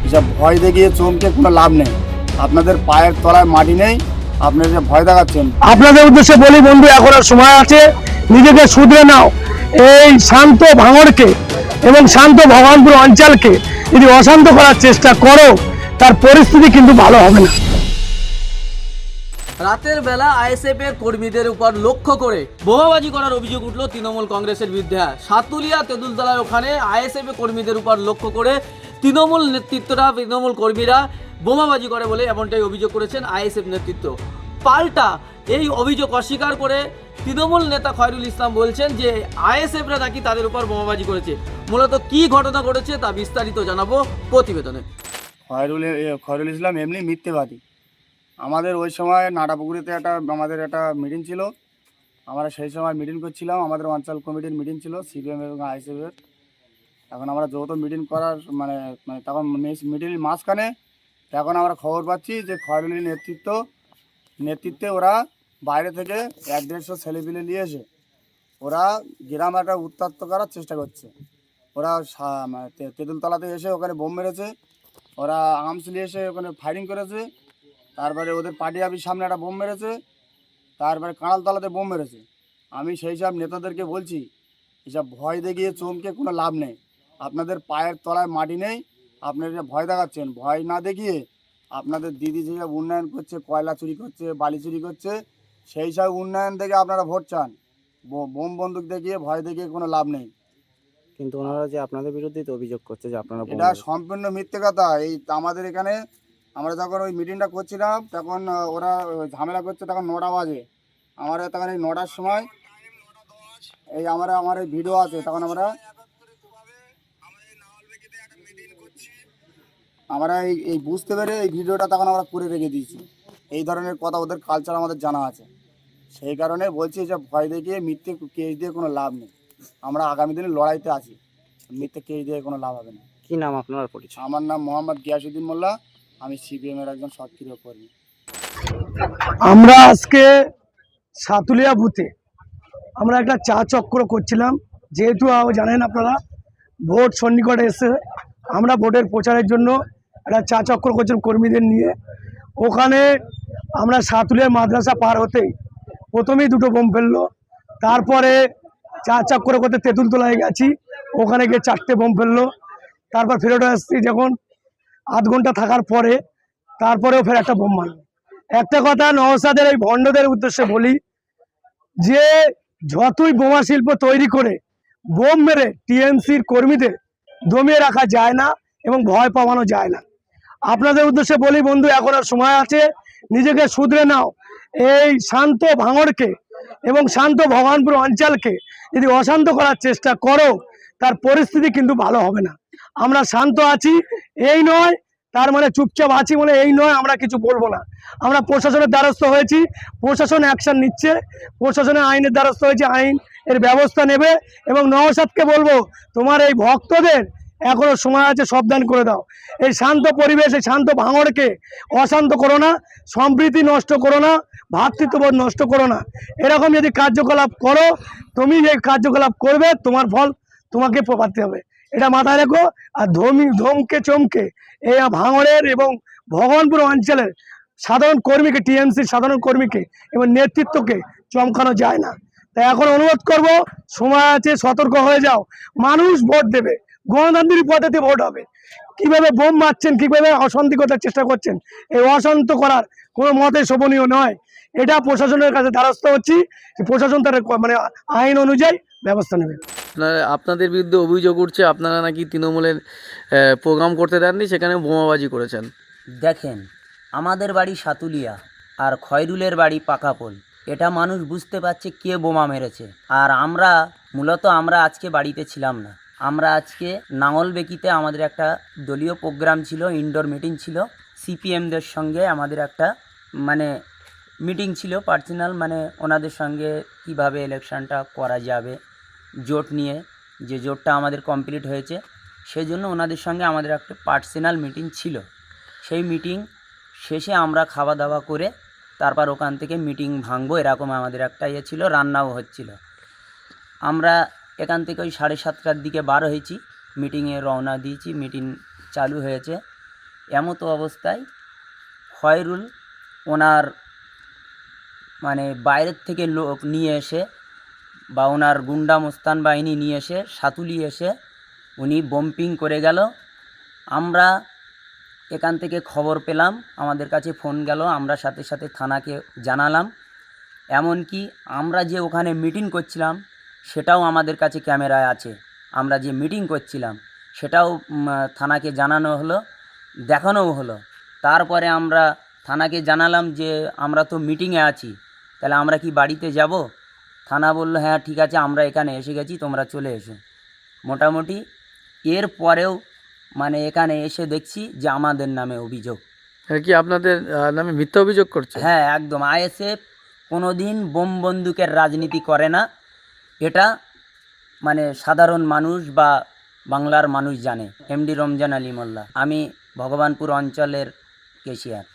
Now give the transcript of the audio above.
এসব ভয় দেখিয়ে চমকে কোনো লাভ নেই। আপনাদের পায়ের তলায় মাটি নেই, আপনারা যে ভয় দেখাচ্ছেন। আপনাদের উদ্দেশ্যে বলি বন্ধু, এখন আর সময় আছে, নিজেকে শুধরে নাও। এই শান্ত ভাঙড়কে এবং শান্ত ভগবানপুর অঞ্চলকে যদি অশান্ত করার চেষ্টা করো, তার পরিস্থিতি কিন্তু ভালো হবে না। রাতের বেলা আইএসএফ এর কর্মীদের উপর লক্ষ্য করে বোমাবাজি করার অভিযোগ উঠল তৃণমূল কংগ্রেসের বিরুদ্ধে। সাতুলিয়া তেঁতুলতলার ওখানে আইএসএফ এর কর্মীদের উপর লক্ষ্য করে তৃণমূল নেতৃত্বরা, তৃণমূল কর্মীরা বোমাবাজি করে বলে এমনটাই অভিযোগ করেছেন আইএসএফ নেতৃত্ব। পাল্টা এই অভিযোগ অস্বীকার করে তৃণমূল নেতা খয়রুল ইসলাম বলছেন যে আইএসএফরা নাকি তাদের উপর বোমাবাজি করেছে। মূলত কি ঘটনা ঘটেছে তা বিস্তারিত জানাবো প্রতিবেদনে। খয়রুল ইসলাম এমনি মিথ্যেবাদী। আমাদের ওই সময় নাটাপুকুরিতে আমাদের একটা মিটিং ছিল, আমরা সেই সময় মিটিং করছিলাম, আমাদের অঞ্চল কমিটির মিটিং ছিল সিপিএম এবং আইএসএফের। এখন আমরা যৌথ মিটিং করার মানে তখন মিটিংয়ের মাঝখানে এখন আমরা খবর পাচ্ছি যে খয়রুলের নেতৃত্বে ওরা বাইরে থেকে 1-150 ছেলেপিলে নিয়ে এসে ওরা গ্রাম একটা উত্তপ্ত করার চেষ্টা করছে। ওরা তেঁতুলতলাতে এসে ওখানে বোম মেরেছে, ওরা আমসলি এসে ওখানে ফায়ারিং করেছে, তারপরে ওদের পার্টি অফিস সামনে একটা বোম মেরেছে, তারপরে কাঁড়ালতলাতে বোম মেরেছে। আমি সেই সব নেতাদেরকে বলছি, এসব ভয় দেখিয়ে চমকে কোনো লাভ নেই। আপনাদের পায়ের তলায় মাটি নেই, আপনারা যে ভয় দেখাচ্ছেন, ভয় না দেখিয়ে আপনাদের দিদি যেসব উন্নয়ন করছে, কয়লা চুরি করছে, বালি চুরি করছে, সেই সব উন্নয়ন থেকে আপনারা ভোট চান। বোম বন্দুক দেখিয়ে ভয় দেখিয়ে কোনো লাভ নেই। কিন্তু ওনারা যে আপনাদের বিরুদ্ধে তো অভিযোগ করছে যে আপনারা এটা সম্পূর্ণ মিথ্যে কথা। এই আমাদের এখানে আমরা যখন ওই মিটিংটা করছিলাম তখন ওরা ঝামেলা করছে, তখন 9টা বাজে। আমরা তখন এই 9টার সময় এই আমার এই ভিডিও আছে, তখন আমরা এই বুঝতে পেরে এই ভিডিওটা তখন আমরা করে রেখে দিয়েছি। এই ধরনের কথা ওদের কালচার আমাদের জানা আছে, সেই কারণে বলছি যে ভয় দেখিয়ে মিথ্যে কেস দিয়ে কোনো লাভ নেই। আমরা আগামী দিনে লড়াইতে আছি, মিথ্যে কেস দিয়ে কোনো লাভ হবে না। কি নাম আপনার পরিচয়? আমার নাম মোহাম্মদ গিয়াসউদ্দিন মোল্লা, আমি সিপিএমের একজন সক্রিয় কর্মী। আমরা আজকে সাতুলিয়া বুথে আমরা একটা চা চক্র করছিলাম, যেহেতু জানেন আপনারা ভোট সন্নিকটে এসে আমরা ভোটের প্রচারের জন্য একটা চা চক্র করছিলাম কর্মীদের নিয়ে। ওখানে আমরা সাতুলিয়া মাদ্রাসা পার হতেই প্রথমেই 2টো বোম ফেললো, তারপরে চা চক্র করতে তেঁতুলতলায় গেছি, ওখানে গিয়ে 4টে বোম ফেললো, তারপর ফেরত আসছি যখন আধ ঘন্টা থাকার পরে তারপরেও ফের একটা বোম মারল। একটা কথা নওশাদের এই ভণ্ডদের উদ্দেশ্যে বলি যে যতই বোমা শিল্প তৈরি করে বোম মেরে টিএমসির কর্মীদের দমিয়ে রাখা যায় না এবং ভয় পাওয়ানো যায় না। আপনাদের উদ্দেশ্যে বলি বন্ধু, এখন আর সময় আছে, নিজেকে শুধরে নাও। এই শান্ত ভাঙড়কে এবং শান্ত ভগবানপুর অঞ্চলকে যদি অশান্ত করার চেষ্টা করো, তার পরিস্থিতি কিন্তু ভালো হবে না। আমরা শান্ত আছি এই নয়, তার মানে চুপচাপ আছি বলে এই নয় আমরা কিছু বলবো না। আমরা প্রশাসনের দ্বারস্থ হয়েছি, প্রশাসন অ্যাকশন নিচ্ছে, প্রশাসনের আইনের দ্বারস্থ হয়েছে, আইন এর ব্যবস্থা নেবে। এবং নওশাদকে বলবো, তোমার এই ভক্তদের এখনো সময় আছে, সাবধান করে দাও। এই শান্ত পরিবেশ, এই শান্ত ভাঙড়কে অশান্ত করো না, সম্প্রীতি নষ্ট করো না, ভ্রাতৃত্ববোধ নষ্ট করো না। এরকম যদি কার্যকলাপ করো, তুমি যে কার্যকলাপ করবে তোমার ফল তোমাকে পাতে হবে, এটা মাথায় রেখো। আর ধমকে চমকে এই ভাঙড়ের এবং ভগবানপুর অঞ্চলের সাধারণ কর্মীকে, টিএমসির সাধারণ কর্মীকে এবং নেতৃত্বকে চমকানো যায় না। তাই এখন অনুরোধ করব, সময় আছে, সতর্ক হয়ে যাও। মানুষ ভোট দেবে, গণতান্ত্রিক পদ্ধতি ভোট হবে। কিভাবে বোম মারছেন, কিভাবে অশান্তি করার চেষ্টা করছেন, এই অশান্ত করার কোনো মতে শোভনীয় নয়। এটা প্রশাসনের কাছে দ্বারস্থ হচ্ছি, প্রশাসন তার মানে আইন অনুযায়ী ব্যবস্থা নেবে। আপনাদের বিরুদ্ধে অভিযোগ উঠছে আপনারা নাকি তৃণমূলের প্রোগ্রাম করতে দেননি, সেখানে বোমাবাজি করেছেন। দেখেন, আমাদের বাড়ি সাতুলিয়া আর খয়রুলের বাড়ি পাকাপোল, এটা মানুষ বুঝতে পারছে কে বোমা মেরেছে। আর আমরা আজকে বাড়িতে ছিলাম না, আমরা আজকে নাঙলবেকিতে আমাদের একটা দলীয় প্রোগ্রাম ছিল, ইনডোর মিটিং ছিল, সিপিএমদের সঙ্গে আমাদের একটা মিটিং ছিল পার্সোনাল, ওনাদের সঙ্গে কিভাবে ইলেকশনটা করা যাবে জোট নিয়ে, যে জোটটা আমাদের কমপ্লিট হয়েছে, সেই জন্য ওনাদের সঙ্গে আমাদের একটা পার্সোনাল মিটিং ছিল। সেই মিটিং শেষে আমরা খাওয়া দাওয়া করে তারপর ওখান থেকে মিটিং ভাঙবো এরকম আমাদের একটা ছিল, রান্নাও হচ্ছিল। আমরা এখান থেকে ওই 7:30টার দিকে বার হয়েছি, মিটিংয়ে রওনা দিয়েছি, মিটিং চালু হয়েছে। এমতো অবস্থায় খয়রুল ওনার মানে বাইরের থেকে লোক নিয়ে এসে বা ওনার গুন্ডা মোস্তান বাহিনী নিয়ে এসে সাতুলি এসে উনি বম্পিং করে গেল। আমরা এখান থেকে খবর পেলাম, আমাদের কাছে ফোন গেল, আমরা সাথে সাথে থানাকে জানালাম। এমনকি আমরা যে ওখানে মিটিং করছিলাম সেটাও আমাদের কাছে ক্যামেরায় আছে। আমরা যে মিটিং করছিলাম সেটাও থানাকে জানানো হলো, দেখানোও হলো। তারপরে আমরা থানাকে জানালাম যে আমরা তো মিটিংয়ে আছি, তাহলে আমরা কি বাড়িতে যাব? থানা বলল হ্যাঁ ঠিক আছে, আমরা এখানে এসে গেছি, তোমরা চলে এসো। মোটামুটি এর পরেও মানে এখানে এসে দেখছি যে আমাদের নামে অভিযোগ। এটা কি আপনাদের নামে মিথ্যা অভিযোগ করছে? হ্যাঁ একদম। আইএসএফ কোনো দিন বোম বন্দুকের রাজনীতি করে না, এটা মানে সাধারণ মানুষ বা বাংলার মানুষ জানে। এমডি রমজান আলী মোল্লা, আমি ভগবানপুর অঞ্চলের কেশিয়ার।